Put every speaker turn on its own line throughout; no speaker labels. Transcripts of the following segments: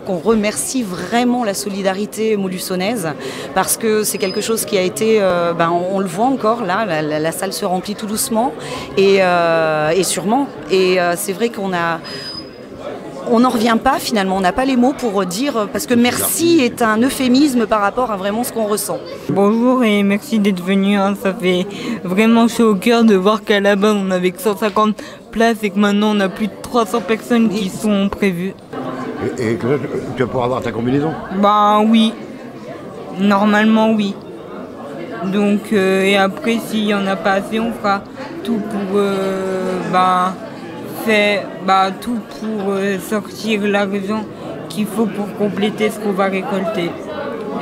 qu'on remercie vraiment la solidarité molussonaise parce que c'est quelque chose qui a été, on le voit encore là, la salle se remplit tout doucement et sûrement. Et c'est vrai on n'en revient pas finalement, on n'a pas les mots pour dire, parce que merci est un euphémisme par rapport à vraiment ce qu'on ressent.
Bonjour et merci d'être venu, hein. Ça fait vraiment chaud au cœur de voir qu'à la base on avait que 150 places et que maintenant on a plus de 300 personnes qui sont prévues.
Et que tu vas pouvoir avoir ta combinaison?
Bah oui, normalement oui. Donc et après s'il n'y en a pas assez on fera tout pour tout pour sortir l'argent qu'il faut pour compléter ce qu'on va récolter.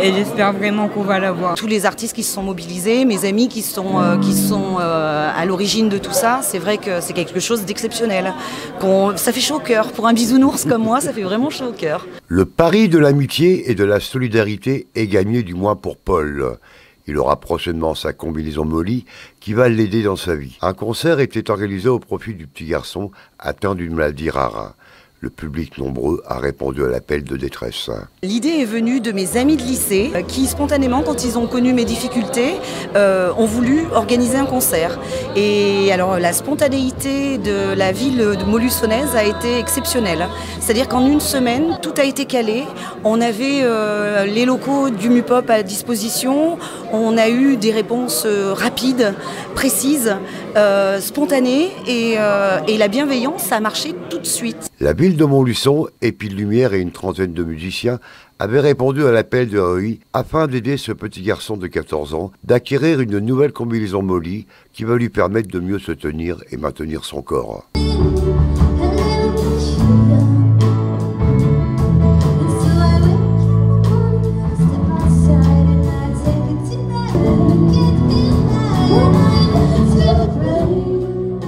Et j'espère vraiment qu'on va l'avoir.
Tous les artistes qui se sont mobilisés, mes amis qui sont à l'origine de tout ça, c'est vrai que c'est quelque chose d'exceptionnel. Ça fait chaud au cœur. Pour un bisounours comme moi, ça fait vraiment chaud au cœur.
Le pari de l'amitié et de la solidarité est gagné, du moins pour Paul. Il aura prochainement sa combinaison Molly qui va l'aider dans sa vie. Un concert était organisé au profit du petit garçon atteint d'une maladie rare. Le public nombreux a répondu à l'appel de détresse.
L'idée est venue de mes amis de lycée qui spontanément, quand ils ont connu mes difficultés, ont voulu organiser un concert. Et alors la spontanéité de la ville de Molussonaise a été exceptionnelle. C'est-à-dire qu'en une semaine, tout a été calé. On avait les locaux du MUPOP à disposition. On a eu des réponses rapides, précises, spontanées et la bienveillance a marché tout de suite.
La ville de Montluçon, épi de lumière et une trentaine de musiciens avaient répondu à l'appel de Rui afin d'aider ce petit garçon de 14 ans d'acquérir une nouvelle combinaison Molly qui va lui permettre de mieux se tenir et maintenir son corps.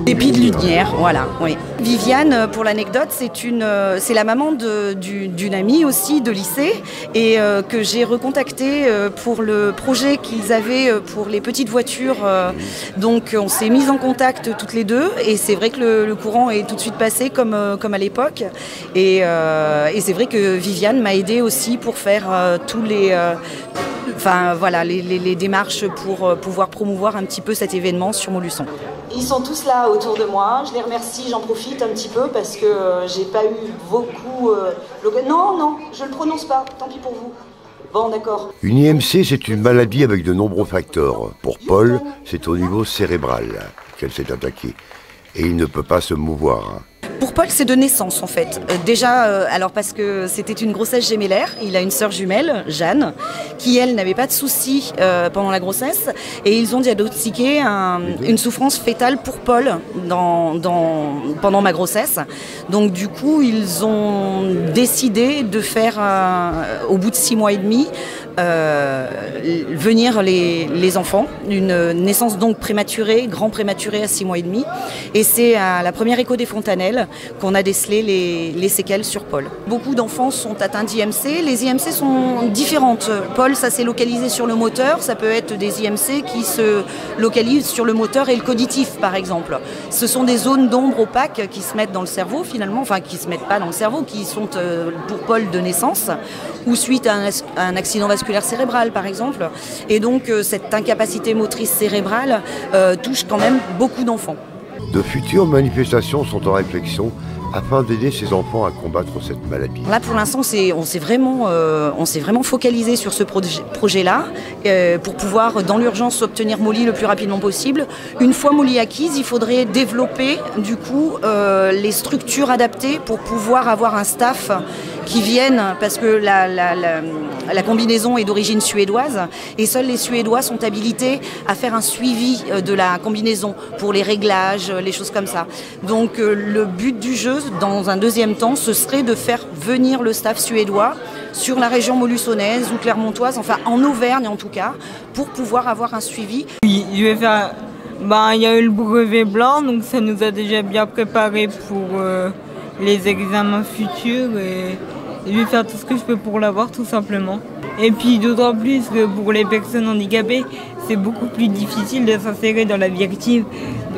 Épi de lumière, voilà, oui. Viviane, pour l'anecdote, c'est la maman d'une amie aussi de lycée et que j'ai recontactée pour le projet qu'ils avaient pour les petites voitures. Donc on s'est mis en contact toutes les deux et c'est vrai que le courant est tout de suite passé comme à l'époque. Et c'est vrai que Viviane m'a aidée aussi pour faire tous les démarches pour pouvoir promouvoir un petit peu cet événement sur Montluçon. Ils sont tous là autour de moi, je les remercie, j'en profite un petit peu parce que j'ai pas eu beaucoup... Non, je le prononce pas, tant pis pour vous. Bon, d'accord.
Une IMC, c'est une maladie avec de nombreux facteurs. Pour Paul, c'est au niveau cérébral qu'elle s'est attaquée et il ne peut pas se mouvoir.
Pour Paul, c'est de naissance en fait. Alors parce que c'était une grossesse gémellaire, il a une sœur jumelle, Jeanne, qui elle n'avait pas de soucis pendant la grossesse et ils ont diagnostiqué une souffrance fétale pour Paul pendant ma grossesse. Donc du coup, ils ont décidé de faire, au bout de 6 mois et demi, venir les enfants, une naissance donc prématurée, grand prématuré à 6 mois et demi. Et c'est à la première écho des Fontanelles qu'on a décelé les séquelles sur Paul. Beaucoup d'enfants sont atteints d'IMC. Les IMC sont différentes. Paul, ça s'est localisé sur le moteur. Ça peut être des IMC qui se localisent sur le moteur et le cognitif, par exemple. Ce sont des zones d'ombre opaques qui se mettent dans le cerveau, finalement, enfin qui ne se mettent pas dans le cerveau, qui sont pour Paul de naissance, ou suite à un accident vasculaire cérébral, par exemple. Et donc, cette incapacité motrice cérébrale touche quand même beaucoup d'enfants.
De futures manifestations sont en réflexion afin d'aider ces enfants à combattre cette maladie.
Là, pour l'instant, on s'est vraiment focalisé sur ce projet-là pour pouvoir, dans l'urgence, obtenir Molly le plus rapidement possible. Une fois Molly acquise, il faudrait développer, du coup, les structures adaptées pour pouvoir avoir un staff qui viennent, parce que la combinaison est d'origine suédoise et seuls les Suédois sont habilités à faire un suivi de la combinaison pour les réglages, les choses comme ça. Donc le but du jeu, dans un deuxième temps, ce serait de faire venir le staff suédois sur la région molussonaise ou clermontoise, enfin en Auvergne en tout cas, pour pouvoir avoir un suivi.
Oui, je vais faire... il y a eu le brevet blanc, donc ça nous a déjà bien préparé pour les examens futurs et je vais faire tout ce que je peux pour l'avoir tout simplement. Et puis d'autant plus que pour les personnes handicapées, c'est beaucoup plus difficile de s'insérer dans la vie active.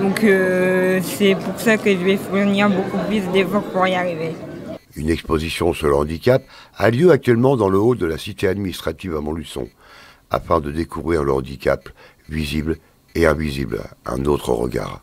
Donc c'est pour ça que je vais fournir beaucoup plus d'efforts pour y arriver.
Une exposition sur le handicap a lieu actuellement dans le hall de la cité administrative à Montluçon, afin de découvrir le handicap visible et invisible, un autre regard.